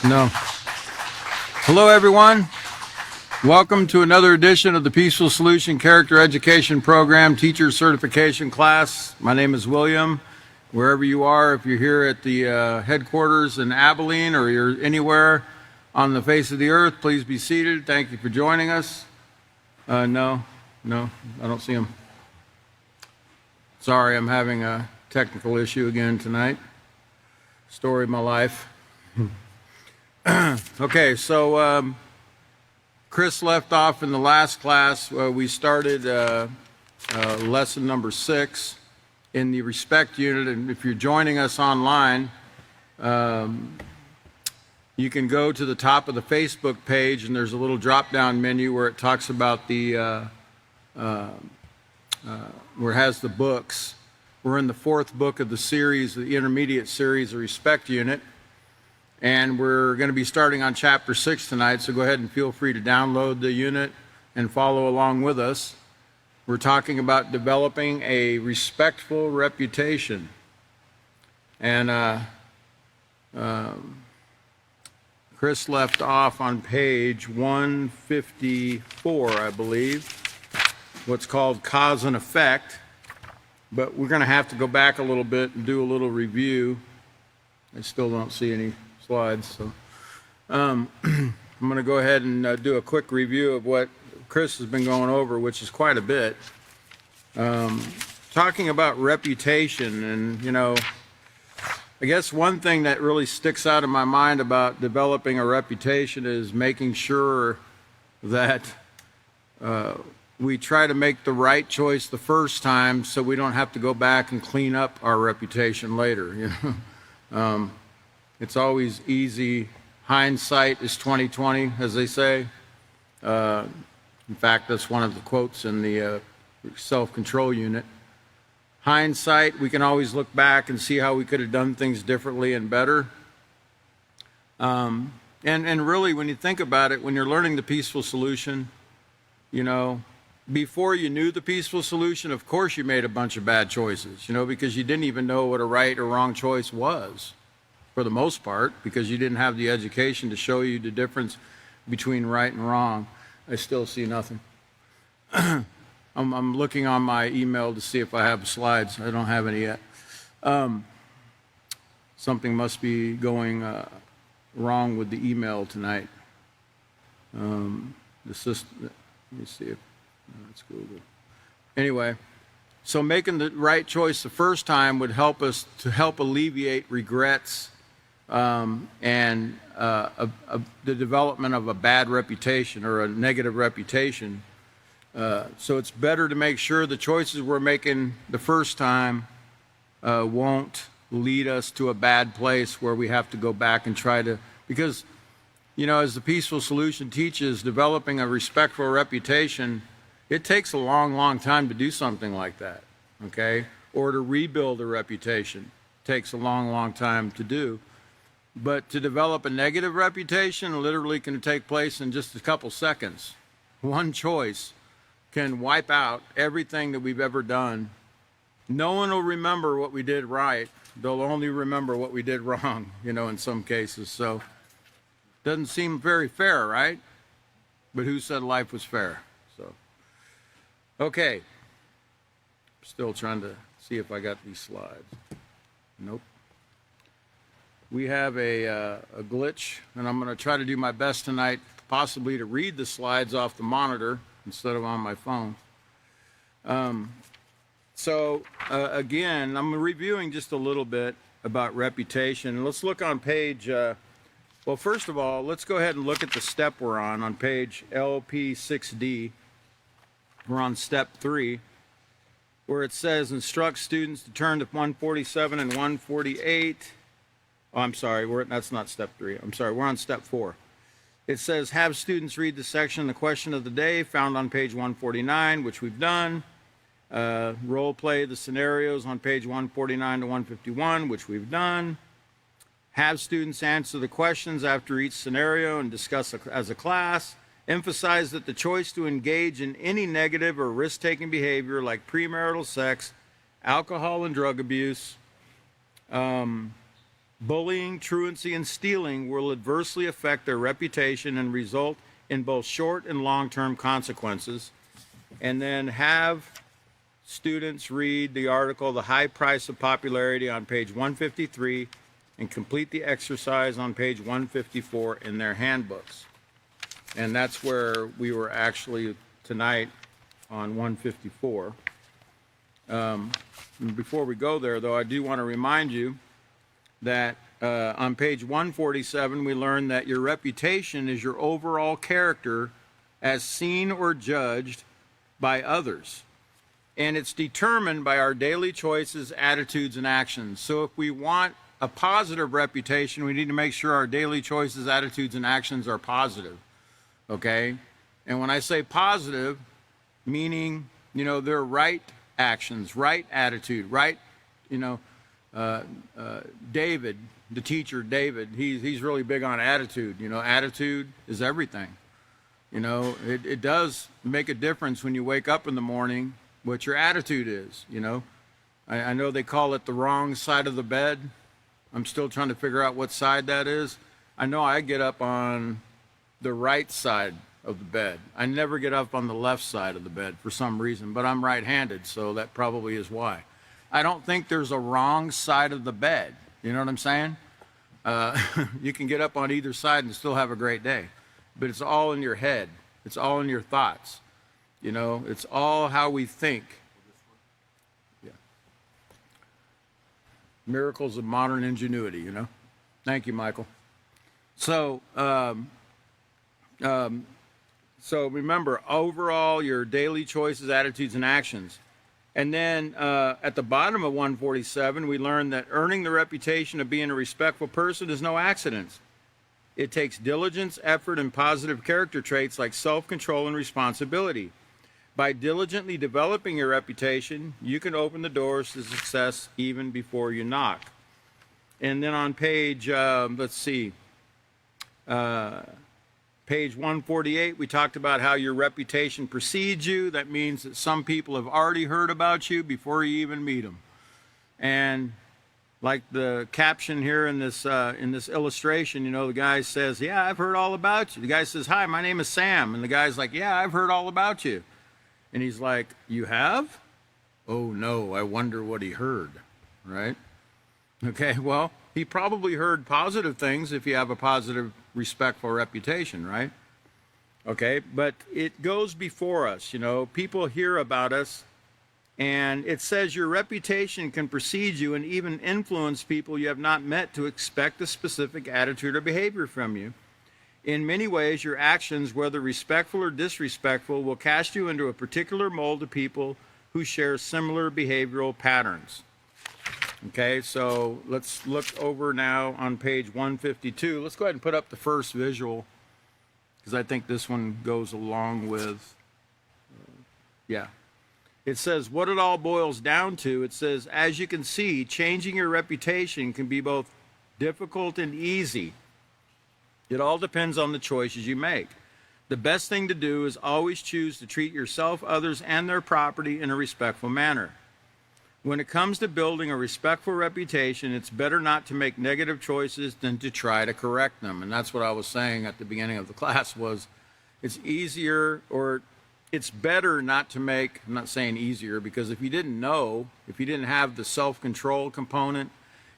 No. Hello, everyone. Welcome to another edition of the Peaceful Solution Character Education Program Teacher Certification class. My name is William. Wherever you are, if you're here at the headquarters in Abilene or you're anywhere on the face of the earth, please be seated. Thank you for joining us. No, I don't see him. Sorry, I'm having a technical issue again tonight. Story of my life. Okay, so Chris left off in the last class. We started lesson number 6 in the respect unit, and if you're joining us online, you can go to the top of the Facebook page, and there's a little drop-down menu where it talks about the where it has the books. We're in the 4th book of the series, the intermediate series, the respect unit. And we're going to be starting on chapter 6 tonight, so go ahead and feel free to download the unit and follow along with us. We're talking about developing a respectful reputation. And Chris left off on page 154, I believe, what's called cause and effect. But we're going to have to go back a little bit and do a little review. I still don't see any slides, so I'm going to go ahead and do a quick review of what Chris has been going over, which is quite a bit. Talking about reputation, and I guess one thing that really sticks out in my mind about developing a reputation is making sure that we try to make the right choice the first time so we don't have to go back and clean up our reputation later. It's always easy. Hindsight is 20/20, as they say. In fact, that's one of the quotes in the self-control unit. Hindsight, we can always look back and see how we could have done things differently and better. And really, when you think about it, when you're learning the peaceful solution, before you knew the peaceful solution, of course you made a bunch of bad choices, because you didn't even know what a right or wrong choice was. For the most part, because you didn't have the education to show you the difference between right and wrong. I still see nothing. I'm looking on my email to see if I have slides. I don't have any yet. Something must be going wrong with the email tonight. The system, let me see if that's Google. Anyway, so making the right choice the first time would help us to help alleviate regrets and the development of a bad reputation or a negative reputation. So it's better to make sure the choices we're making the first time won't lead us to a bad place where we have to go back and try to, because, as the Peaceful Solution teaches, developing a respectful reputation, it takes a long, long time to do something like that, okay? Or to rebuild a reputation takes a long, long time to do. But to develop a negative reputation literally can take place in just a couple seconds. One choice can wipe out everything that we've ever done. No one will remember what we did right. They'll only remember what we did wrong, in some cases. So, doesn't seem very fair, right? But who said life was fair? So, okay. Still trying to see if I got these slides. Nope. We have a glitch, and I'm going to try to do my best tonight, possibly to read the slides off the monitor instead of on my phone. Again, I'm reviewing just a little bit about reputation. Let's look on page, well, first of all, let's go ahead and look at the step we're on page LP6D. We're on step 3, where it says instruct students to turn to 147 and 148. Oh, I'm sorry, that's not step 3. I'm sorry, we're on step 4. It says have students read the section, the question of the day, found on page 149, which we've done. Role play the scenarios on page 149 to 151, which we've done. Have students answer the questions after each scenario and discuss as a class. Emphasize that the choice to engage in any negative or risk-taking behavior like premarital sex, alcohol and drug abuse, Bullying, truancy, and stealing will adversely affect their reputation and result in both short and long-term consequences. And then have students read the article, The High Price of Popularity, on page 153, and complete the exercise on page 154 in their handbooks. And that's where we were actually tonight, on 154. Before we go there, though, I do want to remind you that on page 147, we learned that your reputation is your overall character as seen or judged by others. And it's determined by our daily choices, attitudes, and actions. So if we want a positive reputation, we need to make sure our daily choices, attitudes, and actions are positive. Okay? And when I say positive, meaning, they're right actions, right attitude, right, David, the teacher David, he's really big on attitude. Attitude is everything. It does make a difference when you wake up in the morning what your attitude is. I know they call it the wrong side of the bed. I'm still trying to figure out what side that is. I know I get up on the right side of the bed. I never get up on the left side of the bed for some reason, but I'm right-handed, so that probably is why. I don't think there's a wrong side of the bed. You know what I'm saying? You can get up on either side and still have a great day, but it's all in your head. It's all in your thoughts. It's all how we think. Yeah. Miracles of modern ingenuity, Thank you, Michael. So remember, overall, your daily choices, attitudes, and actions. And then at the bottom of 147, we learned that earning the reputation of being a respectful person is no accident. It takes diligence, effort, and positive character traits like self-control and responsibility. By diligently developing your reputation, you can open the doors to success even before you knock. And then on page, page 148, we talked about how your reputation precedes you. That means that some people have already heard about you before you even meet them. And like the caption here in this illustration, the guy says, "Yeah, I've heard all about you." The guy says, "Hi, my name is Sam." And the guy's like, "Yeah, I've heard all about you." And he's like, "You have? Oh no, I wonder what he heard," right? Okay, well, he probably heard positive things if you have a positive, respectful reputation, right? Okay, but it goes before us, people hear about us, and it says your reputation can precede you and even influence people you have not met to expect a specific attitude or behavior from you. In many ways, your actions, whether respectful or disrespectful, will cast you into a particular mold of people who share similar behavioral patterns. Okay, so let's look over now on page 152. Let's go ahead and put up the first visual, because I think this one goes along with, It says, what it all boils down to, it says, as you can see, changing your reputation can be both difficult and easy. It all depends on the choices you make. The best thing to do is always choose to treat yourself, others, and their property in a respectful manner. When it comes to building a respectful reputation, it's better not to make negative choices than to try to correct them. And that's what I was saying at the beginning of the class was it's easier, or it's better not to make, I'm not saying easier, because if you didn't know, if you didn't have the self-control component,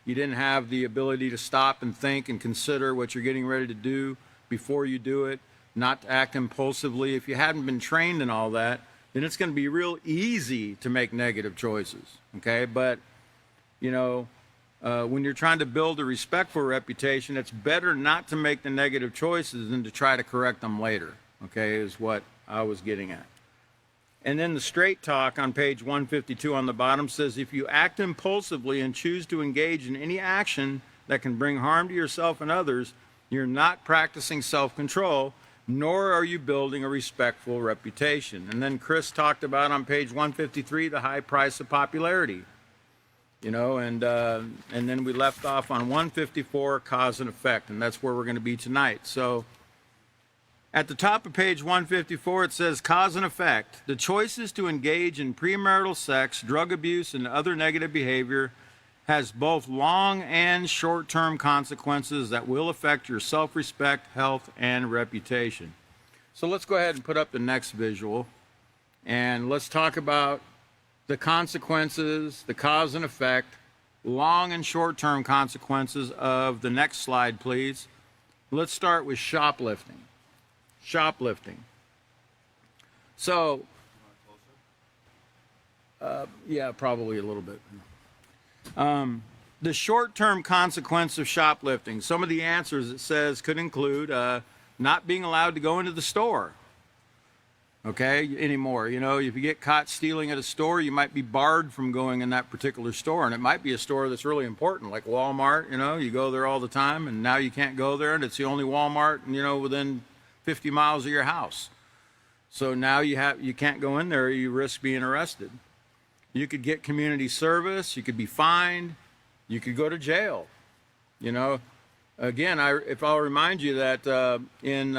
you didn't have the ability to stop and think and consider what you're getting ready to do before you do it, not to act impulsively, if you hadn't been trained in all that, then it's going to be real easy to make negative choices, okay? But, when you're trying to build a respectful reputation, it's better not to make the negative choices than to try to correct them later, okay, is what I was getting at. And then the straight talk on page 152 on the bottom says, if you act impulsively and choose to engage in any action that can bring harm to yourself and others, you're not practicing self-control, nor are you building a respectful reputation. And then Chris talked about on page 153 the high price of popularity. And then we left off on 154, cause and effect, and that's where we're going to be tonight. So at the top of page 154, it says cause and effect. The choices to engage in premarital sex, drug abuse, and other negative behavior has both long and short-term consequences that will affect your self-respect, health, and reputation. So let's go ahead and put up the next visual, and let's talk about the consequences, the cause and effect, long and short-term consequences of the next slide, please. Let's start with shoplifting. Shoplifting. So, yeah, probably a little bit. The short-term consequence of shoplifting, some of the answers it says could include not being allowed to go into the store, okay, anymore. You know, if you get caught stealing at a store, you might be barred from going in that particular store, and it might be a store that's really important, like Walmart. You know, you go there all the time, and now you can't go there, and it's the only Walmart, you know, within 50 miles of your house. So now you can't go in there, you risk being arrested. You could get community service, you could be fined, you could go to jail. You know, again, if I'll remind you that in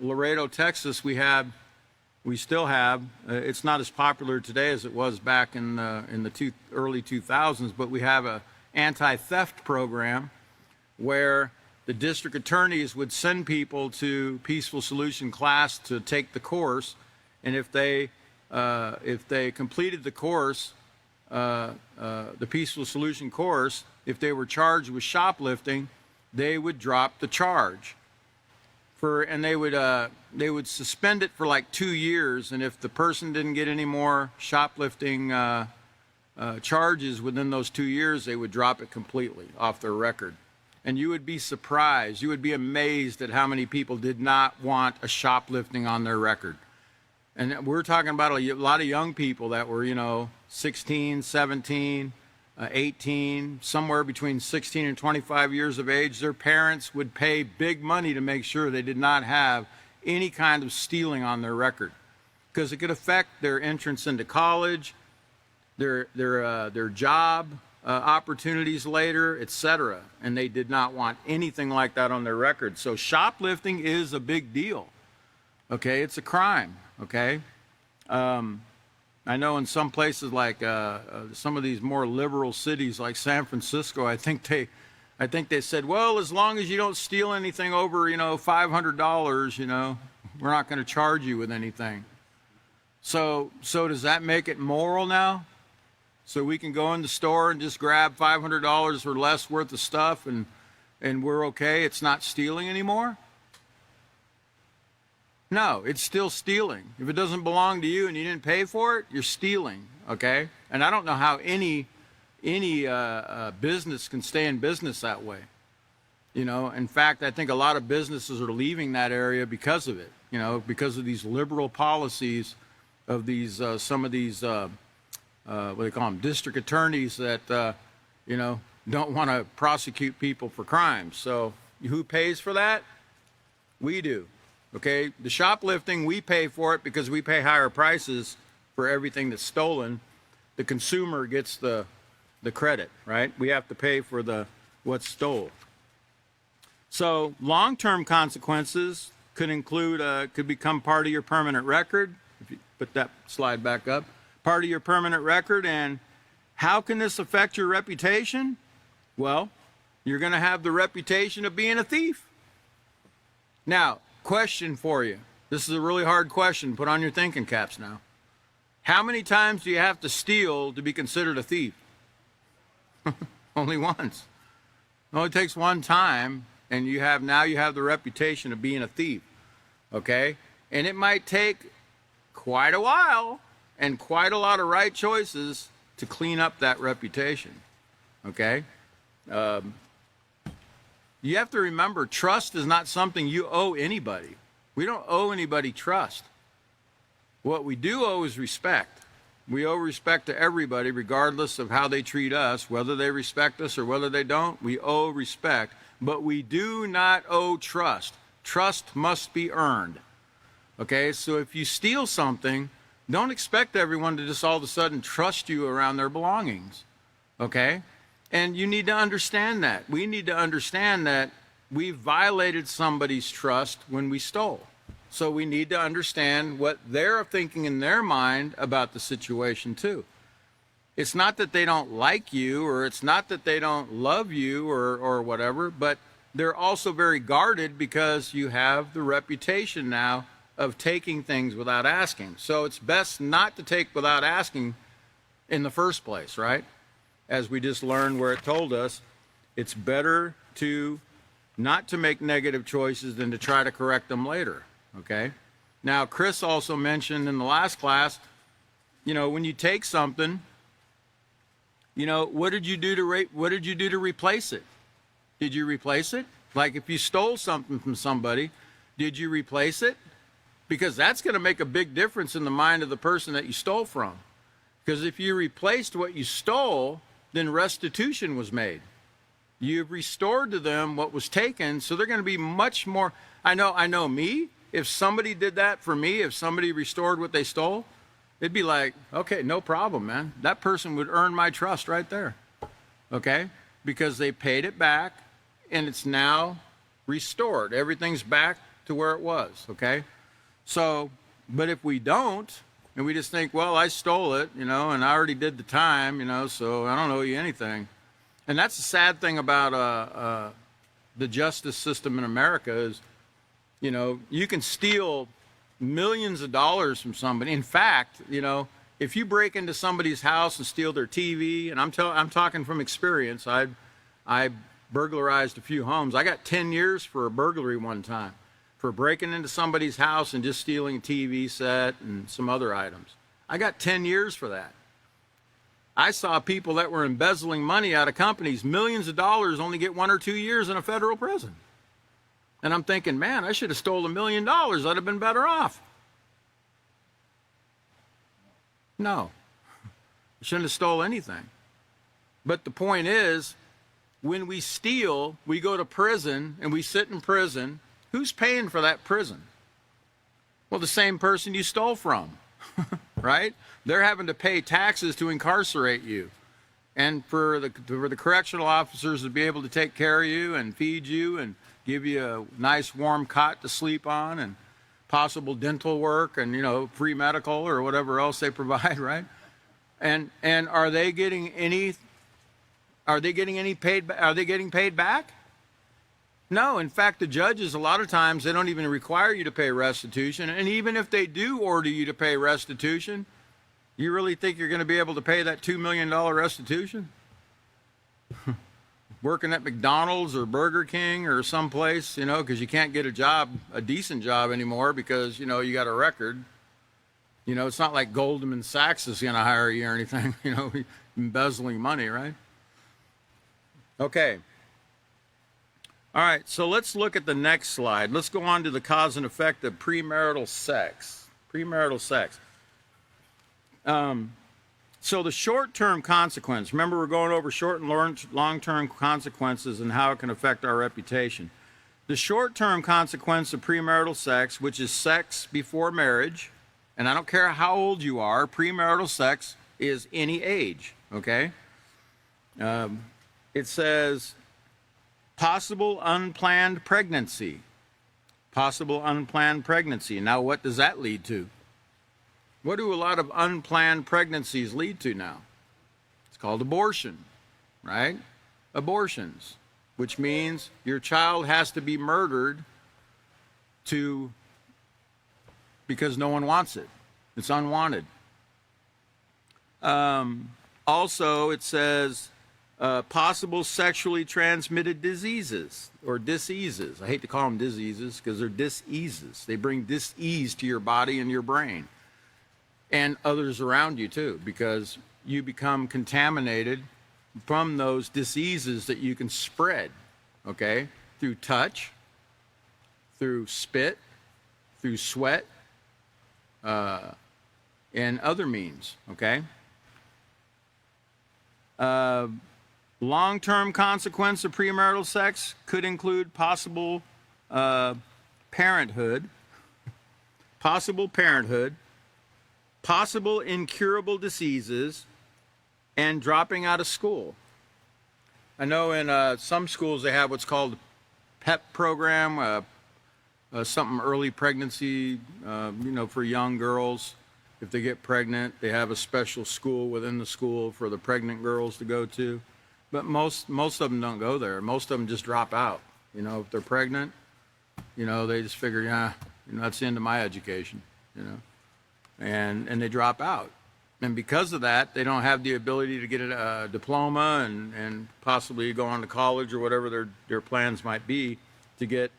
Laredo, Texas, we still have, it's not as popular today as it was back in the early 2000s, but we have a anti-theft program where the district attorneys would send people to Peaceful Solution class to take the course, and if they completed the course, the Peaceful Solution course, if they were charged with shoplifting, they would drop the charge. And they would suspend it for like 2 years, and if the person didn't get any more shoplifting charges within those 2 years, they would drop it completely off their record. And you would be surprised, you would be amazed at how many people did not want a shoplifting on their record. And we're talking about a lot of young people that were, you know, 16, 17, 18, somewhere between 16 and 25 years of age. Their parents would pay big money to make sure they did not have any kind of stealing on their record, because it could affect their entrance into college, their job opportunities later, etc. And they did not want anything like that on their record. So shoplifting is a big deal. Okay, it's a crime. Okay, I know in some places like some of these more liberal cities like San Francisco, I think they said, well, as long as you don't steal anything over, you know, $500, you know, we're not going to charge you with anything. So does that make it moral now? So we can go in the store and just grab $500 or less worth of stuff and we're okay? It's not stealing anymore? No, it's still stealing. If it doesn't belong to you and you didn't pay for it, you're stealing, okay? And I don't know how any business can stay in business that way. You know, in fact, I think a lot of businesses are leaving that area because of it, you know, because of these liberal policies of these, some of these, what do they call them, district attorneys that, you know, don't want to prosecute people for crimes. So who pays for that? We do. Okay, the shoplifting, we pay for it because we pay higher prices for everything that's stolen. The consumer gets the credit, right? We have to pay for what's stolen. So long-term consequences could include, could become part of your permanent record. If you put that slide back up, part of your permanent record. And how can this affect your reputation? Well, you're going to have the reputation of being a thief. Now, question for you. This is a really hard question. Put on your thinking caps now. How many times do you have to steal to be considered a thief? Only once. It only takes one time, and now you have the reputation of being a thief. Okay? And it might take quite a while and quite a lot of right choices to clean up that reputation. Okay? You have to remember, trust is not something you owe anybody. We don't owe anybody trust. What we do owe is respect. We owe respect to everybody, regardless of how they treat us, whether they respect us or whether they don't. We owe respect, but we do not owe trust. Trust must be earned. Okay, so if you steal something, don't expect everyone to just all of a sudden trust you around their belongings. Okay? And you need to understand that. We need to understand that we violated somebody's trust when we stole. So we need to understand what they're thinking in their mind about the situation too. It's not that they don't like you, or it's not that they don't love you, or whatever, but they're also very guarded because you have the reputation now of taking things without asking. So it's best not to take without asking in the first place, right? As we just learned where it told us, it's better to not to make negative choices than to try to correct them later, okay? Now, Chris also mentioned in the last class, when you take something, what did you do to replace it? Did you replace it? Like if you stole something from somebody, did you replace it? Because that's going to make a big difference in the mind of the person that you stole from. Because if you replaced what you stole, then restitution was made. You've restored to them what was taken, so they're going to be much more. I know me, if somebody did that for me, if somebody restored what they stole, it'd be like, okay, no problem, man. That person would earn my trust right there, okay? Because they paid it back, and it's now restored. Everything's back to where it was, okay? So, but if we don't, and we just think, well, I stole it, and I already did the time, so I don't owe you anything. And that's the sad thing about the justice system in America is, you can steal millions of dollars from somebody. In fact, if you break into somebody's house and steal their TV, and I'm talking from experience, I burglarized a few homes. I got 10 years for a burglary one time, for breaking into somebody's house and just stealing a TV set and some other items. I got 10 years for that. I saw people that were embezzling money out of companies, millions of dollars, only get 1 or 2 years in a federal prison. And I'm thinking, man, I should have stolen $1 million. I'd have been better off. No, I shouldn't have stole anything. But the point is, when we steal, we go to prison and we sit in prison. Who's paying for that prison? Well, the same person you stole from, right? They're having to pay taxes to incarcerate you. And for the correctional officers to be able to take care of you and feed you and give you a nice warm cot to sleep on and possible dental work and, free medical or whatever else they provide, right? And are they getting paid back? No, in fact, the judges, a lot of times, they don't even require you to pay restitution. And even if they do order you to pay restitution, you really think you're going to be able to pay that $2 million restitution? Working at McDonald's or Burger King or someplace, because you can't get a decent job anymore because, you got a record. It's not like Goldman Sachs is going to hire you or anything, embezzling money, right? Okay. All right, so let's look at the next slide. Let's go on to the cause and effect of premarital sex. Premarital sex. So the short-term consequence, remember we're going over short and long-term consequences and how it can affect our reputation. The short-term consequence of premarital sex, which is sex before marriage, and I don't care how old you are, premarital sex is any age, okay? It says possible unplanned pregnancy. Possible unplanned pregnancy. Now, what does that lead to? What do a lot of unplanned pregnancies lead to now? It's called abortion, right? Abortions, which means your child has to be murdered because no one wants it. It's unwanted. Also, it says possible sexually transmitted diseases or diseases. I hate to call them diseases because they're diseases. They bring dis-ease to your body and your brain and others around you too, because you become contaminated from those diseases that you can spread, okay, through touch, through spit, through sweat, and other means, okay? Long-term consequence of premarital sex could include possible parenthood, possible incurable diseases, and dropping out of school. I know in some schools they have what's called a PEP program, something early pregnancy, for young girls. If they get pregnant, they have a special school within the school for the pregnant girls to go to. But most of them don't go there. Most of them just drop out. You know, if they're pregnant, you know, they just figure, yeah, you know, that's the end of my education, you know, and they drop out. And because of that, they don't have the ability to get a diploma and possibly go on to college or whatever their plans might be to get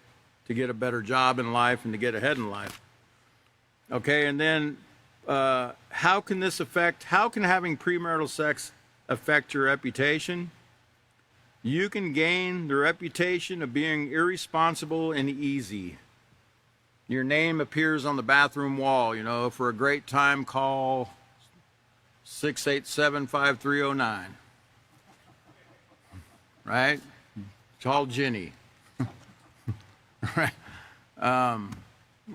a better job in life and to get ahead in life. Okay, and then how can having premarital sex affect your reputation? You can gain the reputation of being irresponsible and easy. Your name appears on the bathroom wall, you know, for a great time, call 687-5309. Right? Call Jenny. Right?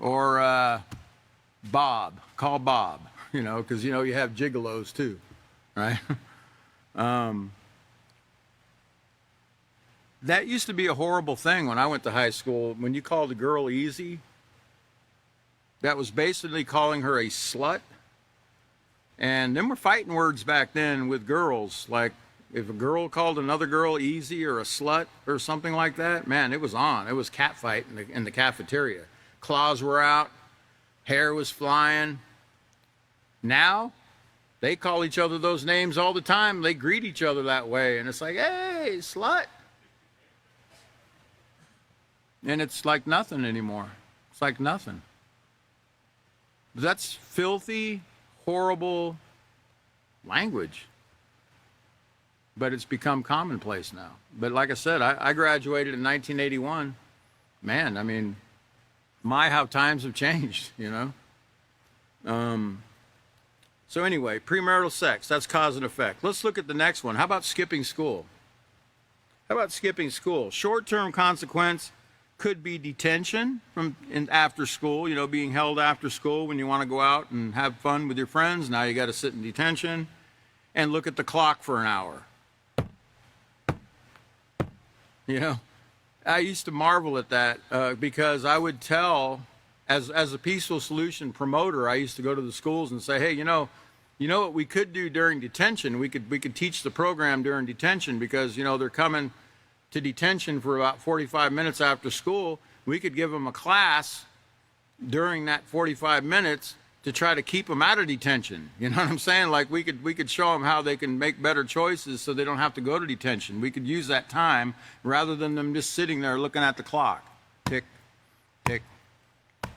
Or Bob. Call Bob, you know, because, you know, you have gigolos too, right? That used to be a horrible thing when I went to high school. When you called a girl easy, that was basically calling her a slut. And them were fighting words back then with girls. Like, if a girl called another girl easy or a slut or something like that, man, it was on. It was catfight in the cafeteria. Claws were out. Hair was flying. Now, they call each other those names all the time. They greet each other that way. And it's like, hey, slut. And it's like nothing anymore. It's like nothing. That's filthy, horrible language. But it's become commonplace now. But like I said, I graduated in 1981. Man, I mean, how times have changed, you know? So anyway, premarital sex, that's cause and effect. Let's look at the next one. How about skipping school? Short-term consequence could be detention after school, you know, being held after school when you want to go out and have fun with your friends. Now you got to sit in detention and look at the clock for an hour. You know, I used to marvel at that because I would tell, as a peaceful solution promoter, I used to go to the schools and say, hey, you know what we could do during detention? We could teach the program during detention because, you know, they're coming to detention for about 45 minutes after school. We could give them a class during that 45 minutes to try to keep them out of detention. You know what I'm saying? Like we could show them how they can make better choices so they don't have to go to detention. We could use that time rather than them just sitting there looking at the clock. Tick, tick.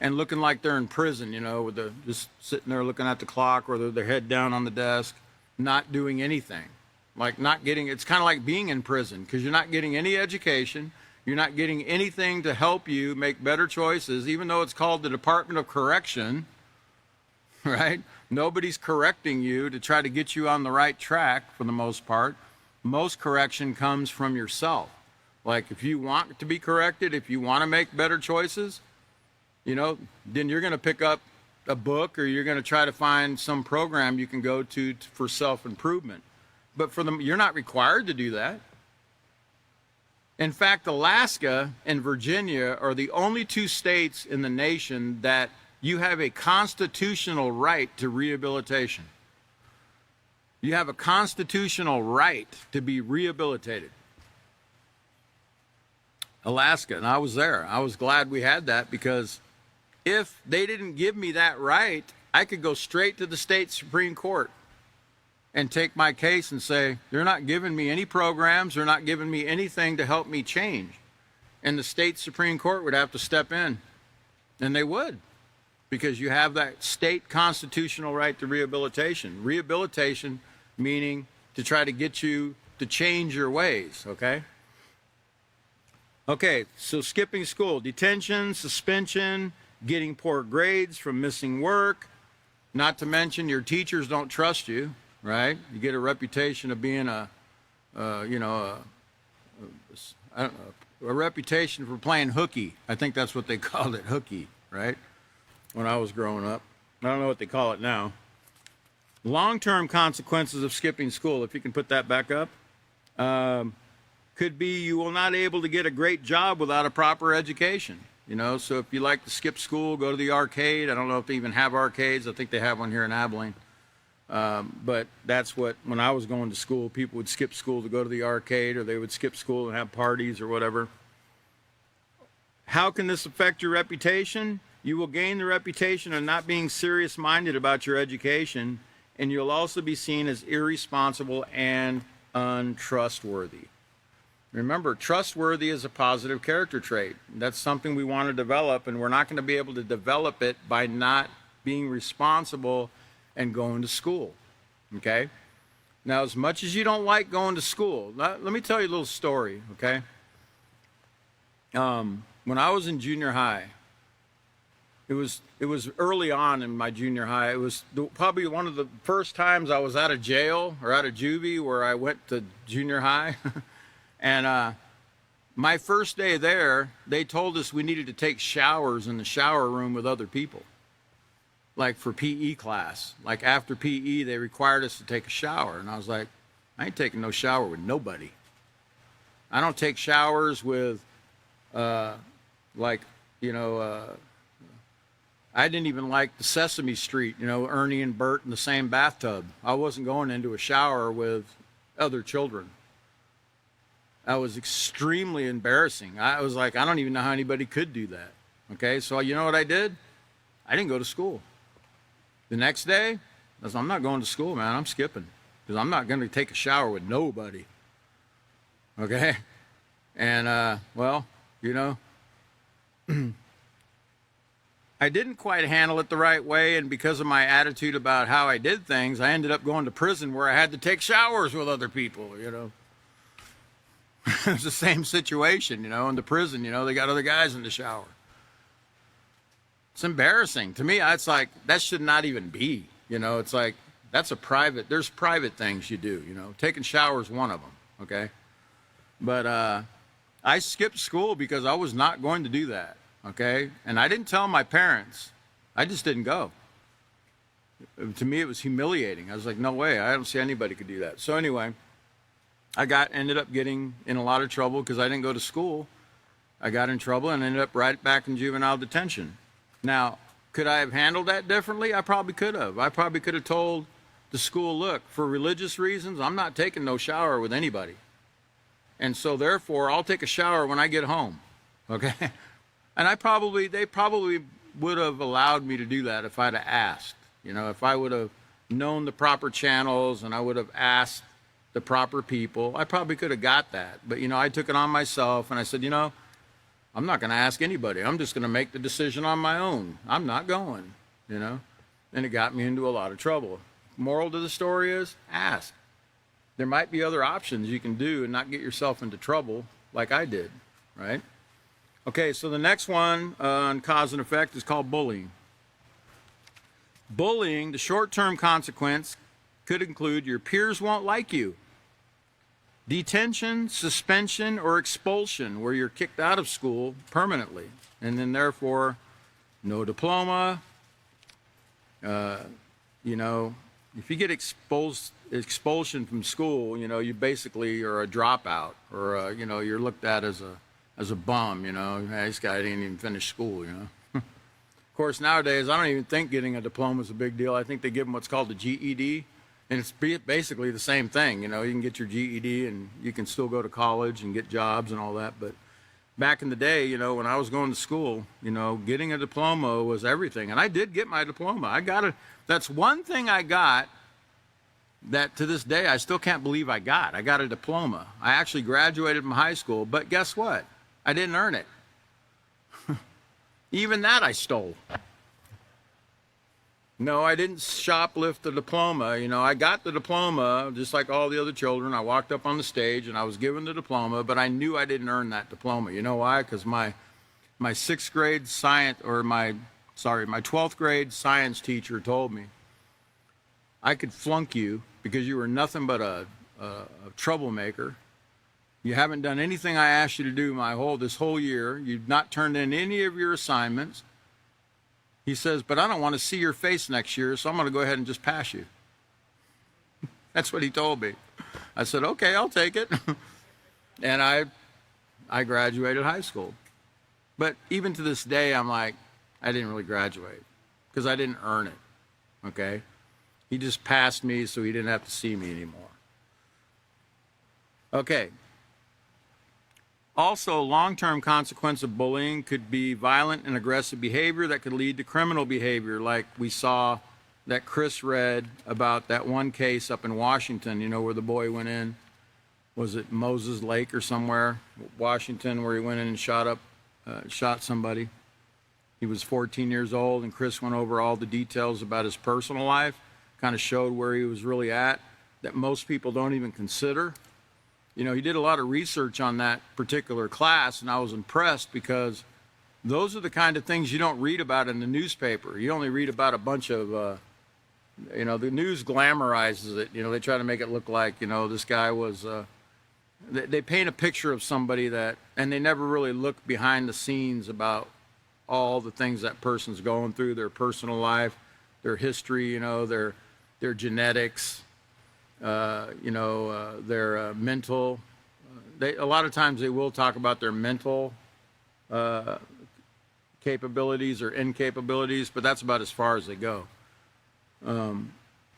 And looking like they're in prison, you know, just sitting there looking at the clock or their head down on the desk, not doing anything. Like it's kind of like being in prison because you're not getting any education. You're not getting anything to help you make better choices, even though it's called the Department of Correction, right? Nobody's correcting you to try to get you on the right track for the most part. Most correction comes from yourself. Like if you want to be corrected, if you want to make better choices, you know, then you're going to pick up a book or you're going to try to find some program you can go to for self-improvement. But you're not required to do that. In fact, Alaska and Virginia are the only two states in the nation that you have a constitutional right to rehabilitation. You have a constitutional right to be rehabilitated. Alaska, and I was there. I was glad we had that because if they didn't give me that right, I could go straight to the state Supreme Court and take my case and say, they're not giving me any programs, they're not giving me anything to help me change. And the state Supreme Court would have to step in. And they would, because you have that state constitutional right to rehabilitation. Rehabilitation meaning to try to get you to change your ways, okay? Okay, so skipping school, detention, suspension, getting poor grades from missing work, not to mention your teachers don't trust you. Right? You get a reputation of being a reputation for playing hooky. I think that's what they called it, hooky, right? When I was growing up. I don't know what they call it now. Long-term consequences of skipping school, if you can put that back up, could be you will not able to get a great job without a proper education. you know. So if you like to skip school, go to the arcade. I don't know if they even have arcades. I think they have one here in Abilene. But that's what, when I was going to school, people would skip school to go to the arcade, or they would skip school and have parties or whatever. How can this affect your reputation? You will gain the reputation of not being serious-minded about your education, and you'll also be seen as irresponsible and untrustworthy. Remember, trustworthy is a positive character trait. That's something we want to develop, and we're not going to be able to develop it by not being responsible and going to school, okay? Now, as much as you don't like going to school, let me tell you a little story, okay? When I was in junior high, it was early on in my junior high. It was probably one of the first times I was out of jail or out of juvie where I went to junior high. And my first day there, they told us we needed to take showers in the shower room with other people, like for PE class. Like after PE, they required us to take a shower. And I was like, I ain't taking no shower with nobody. I don't take showers with, I didn't even like the Sesame Street, you know, Ernie and Bert in the same bathtub. I wasn't going into a shower with other children. That was extremely embarrassing. I was like, I don't even know how anybody could do that. Okay, so you know what I did? I didn't go to school. The next day, I said, I'm not going to school, man. I'm skipping, because I'm not going to take a shower with nobody. Okay? And, well, you know, I didn't quite handle it the right way, and because of my attitude about how I did things, I ended up going to prison where I had to take showers with other people, you know. It's the same situation, you know, in the prison, you know, they got other guys in the shower. It's embarrassing. To me, it's like, that should not even be, you know, it's like, that's a private, there's private things you do, you know. Taking showers, one of them, okay? But I skipped school because I was not going to do that, okay? And I didn't tell my parents. I just didn't go. To me, it was humiliating. I was like, no way, I don't see anybody could do that. So anyway, I ended up getting in a lot of trouble because I didn't go to school. I got in trouble and ended up right back in juvenile detention. Now, could I have handled that differently? I probably could have. I probably could have told the school, look, for religious reasons, I'm not taking no shower with anybody. And so therefore, I'll take a shower when I get home, okay? And they probably would have allowed me to do that if I'd have asked. You know, if I would have known the proper channels and I would have asked the proper people, I probably could have got that. But, you know, I took it on myself and I said, you know, I'm not going to ask anybody. I'm just going to make the decision on my own. I'm not going, you know. And it got me into a lot of trouble. Moral to the story is, ask. There might be other options you can do and not get yourself into trouble like I did, right? Okay, so the next one on cause and effect is called bullying. Bullying, the short-term consequence could include your peers won't like you, detention, suspension, or expulsion, where you're kicked out of school permanently, and then therefore no diploma. You know, if you get expulsion from school, you know, you basically are a dropout, or you know, you're looked at as a bum. You know, hey, this guy didn't even finish school. You know. Of course, nowadays I don't even think getting a diploma is a big deal. I think they give them what's called the GED. And it's basically the same thing, you know, you can get your GED and you can still go to college and get jobs and all that. But back in the day, you know, when I was going to school, you know, getting a diploma was everything. And I did get my diploma. I got it. That's one thing I got that to this day I still can't believe I got. I got a diploma. I actually graduated from high school, but guess what? I didn't earn it. Even that I stole. No, I didn't shoplift the diploma. You know, I got the diploma just like all the other children. I walked up on the stage and I was given the diploma, but I knew I didn't earn that diploma. You know why? Because my 6th grade science, or my 12th grade science teacher told me I could flunk you because you were nothing but a troublemaker. You haven't done anything I asked you to do this whole year. You've not turned in any of your assignments. He says, but I don't want to see your face next year, so I'm going to go ahead and just pass you. That's what he told me. I said, okay, I'll take it. And I graduated high school. But even to this day, I'm like, I didn't really graduate because I didn't earn it, okay? He just passed me so he didn't have to see me anymore. Okay. Also, long-term consequence of bullying could be violent and aggressive behavior that could lead to criminal behavior, like we saw that Chris read about that one case up in Washington, you know, where the boy went in, was it Moses Lake or somewhere, Washington, where he went in and shot somebody. He was 14 years old, and Chris went over all the details about his personal life, kind of showed where he was really at, that most people don't even consider. You know, he did a lot of research on that particular class, and I was impressed because those are the kind of things you don't read about in the newspaper. You only read about a bunch of, you know, the news glamorizes it. You know, they try to make it look like, you know, this guy was, they paint a picture of somebody that, and they never really look behind the scenes about all the things that person's going through, their personal life, their history, you know, their genetics, you know, their mental. A lot of times they will talk about their mental capabilities or incapabilities, but that's about as far as they go.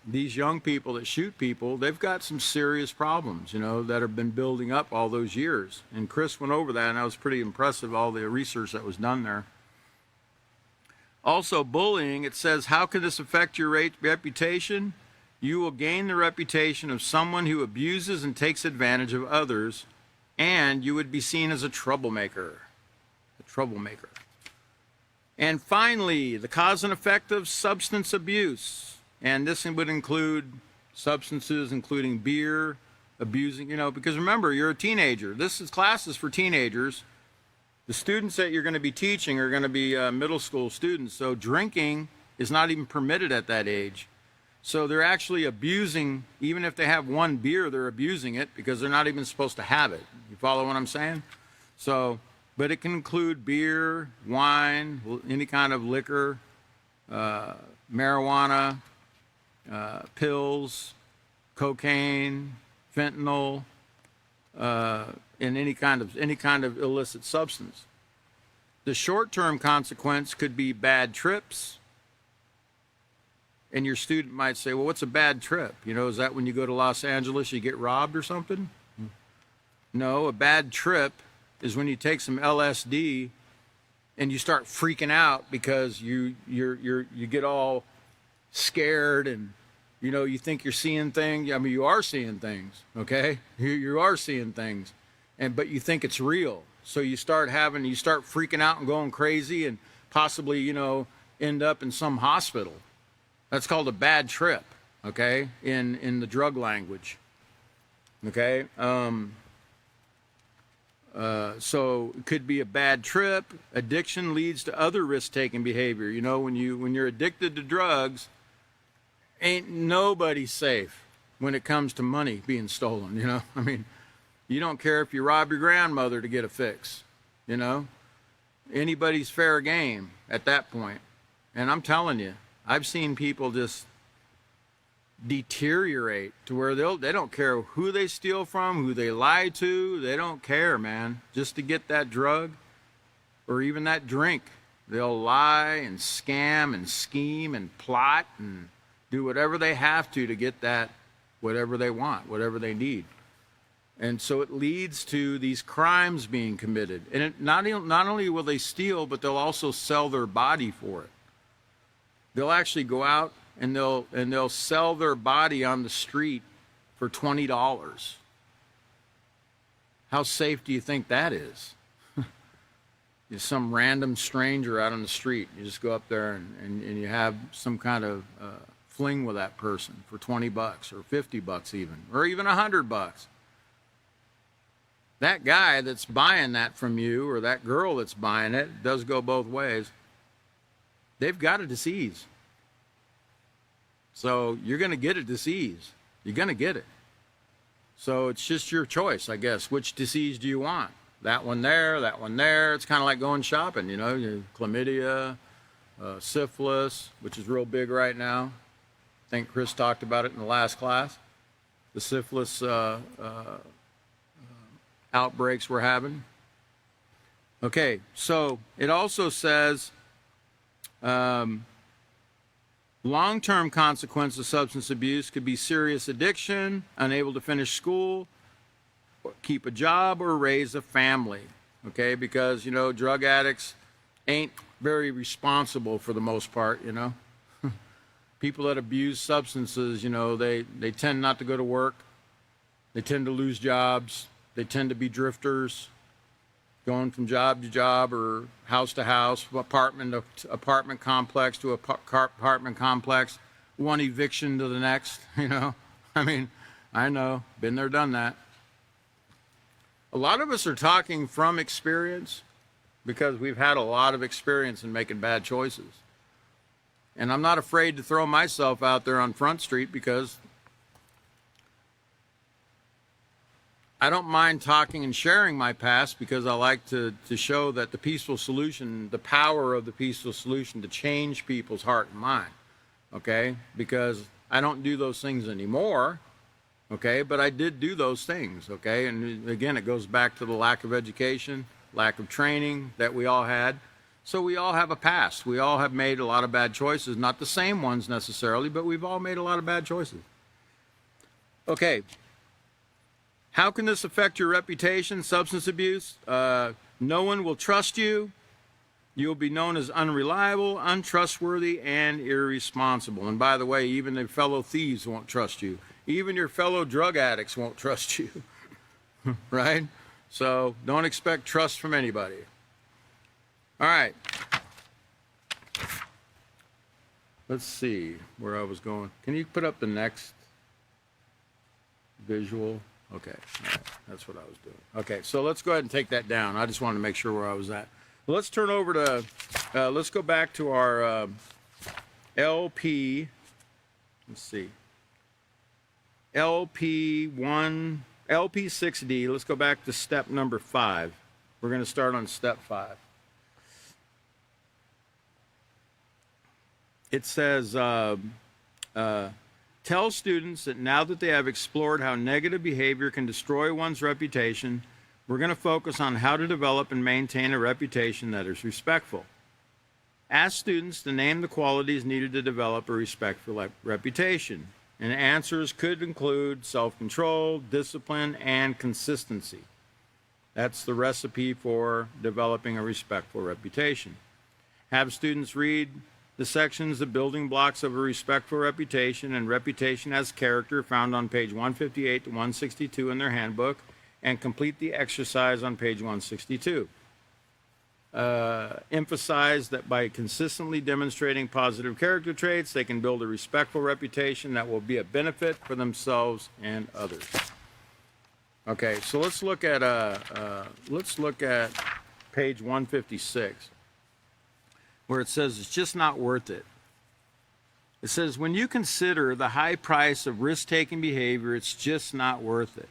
These young people that shoot people, they've got some serious problems, you know, that have been building up all those years. And Chris went over that, and I was pretty impressive, all the research that was done there. Also, bullying, it says, how can this affect your reputation? You will gain the reputation of someone who abuses and takes advantage of others, and you would be seen as a troublemaker. A troublemaker. And finally, the cause and effect of substance abuse. And this would include substances, including beer, abusing, you know, because remember, you're a teenager. This is classes for teenagers. The students that you're going to be teaching are going to be middle school students. So drinking is not even permitted at that age. So they're actually abusing, even if they have one beer, they're abusing it because they're not even supposed to have it. You follow what I'm saying? So, but it can include beer, wine, any kind of liquor, marijuana, pills, cocaine, fentanyl, and any kind of illicit substance. The short-term consequence could be bad trips. And your student might say, well, what's a bad trip? You know, is that when you go to Los Angeles, you get robbed or something? No, a bad trip is when you take some LSD and you start freaking out because you get all scared and, you know, you think you're seeing things. I mean, you are seeing things, okay? You are seeing things, but you think it's real. So you start freaking out and going crazy and possibly, you know, end up in some hospital. That's called a bad trip, okay, in the drug language, okay? So it could be a bad trip. Addiction leads to other risk-taking behavior. You know, when you're addicted to drugs, ain't nobody safe when it comes to money being stolen, you know? I mean, you don't care if you rob your grandmother to get a fix, you know? Anybody's fair game at that point. And I'm telling you, I've seen people just deteriorate to where they don't care who they steal from, who they lie to. They don't care, man. Just to get that drug or even that drink, they'll lie and scam and scheme and plot and do whatever they have to get that, whatever they want, whatever they need. And so it leads to these crimes being committed. And not only will they steal, but they'll also sell their body for it. They'll actually go out and they'll sell their body on the street for $20. How safe do you think that is? You're some random stranger out on the street. You just go up there and you have some kind of fling with that person for $20 or $50 even, or even $100. That guy that's buying that from you, or that girl that's buying it, does go both ways. They've got a disease. So you're going to get a disease. You're going to get it. So it's just your choice, I guess. Which disease do you want? That one there, that one there. It's kind of like going shopping, you know, chlamydia, syphilis, which is real big right now. I think Chris talked about it in the last class. The syphilis outbreaks we're having. Okay, so it also says long-term consequences of substance abuse could be serious addiction, unable to finish school, keep a job, or raise a family. Okay, because, you know, drug addicts ain't very responsible for the most part, you know. People that abuse substances, you know, they tend not to go to work. They tend to lose jobs. They tend to be drifters, going from job to job or house to house, apartment to apartment complex to apartment complex, one eviction to the next, you know. I mean, I know, been there, done that. A lot of us are talking from experience because we've had a lot of experience in making bad choices. And I'm not afraid to throw myself out there on Front Street because I don't mind talking and sharing my past, because I like to show that the peaceful solution, the power of the peaceful solution to change people's heart and mind, okay? Because I don't do those things anymore, okay? But I did do those things, okay? And again, it goes back to the lack of education, lack of training that we all had. So we all have a past. We all have made a lot of bad choices, not the same ones necessarily, but we've all made a lot of bad choices. Okay. How can this affect your reputation? Substance abuse. No one will trust you. You'll be known as unreliable, untrustworthy, and irresponsible. And by the way, even your fellow thieves won't trust you. Even your fellow drug addicts won't trust you. Right? So don't expect trust from anybody. All right. Let's see where I was going. Can you put up the next visual? Okay, all right. That's what I was doing. Okay, so let's go ahead and take that down. I just wanted to make sure where I was at. Well, let's turn over to, let's go back to our LP, let's see, LP1, LP6D. Let's go back to step number 5. We're going to start on step 5. It says, tell students that now that they have explored how negative behavior can destroy one's reputation, we're going to focus on how to develop and maintain a reputation that is respectful. Ask students to name the qualities needed to develop a respectful reputation, and answers could include self-control, discipline, and consistency. That's the recipe for developing a respectful reputation. Have students read the sections, the building blocks of a respectful reputation and reputation as character, found on page 158 to 162 in their handbook, and complete the exercise on page 162. Emphasize that by consistently demonstrating positive character traits, they can build a respectful reputation that will be a benefit for themselves and others. Okay, so let's look at page 156. Where it says it's just not worth it. It says, when you consider the high price of risk-taking behavior, it's just not worth it.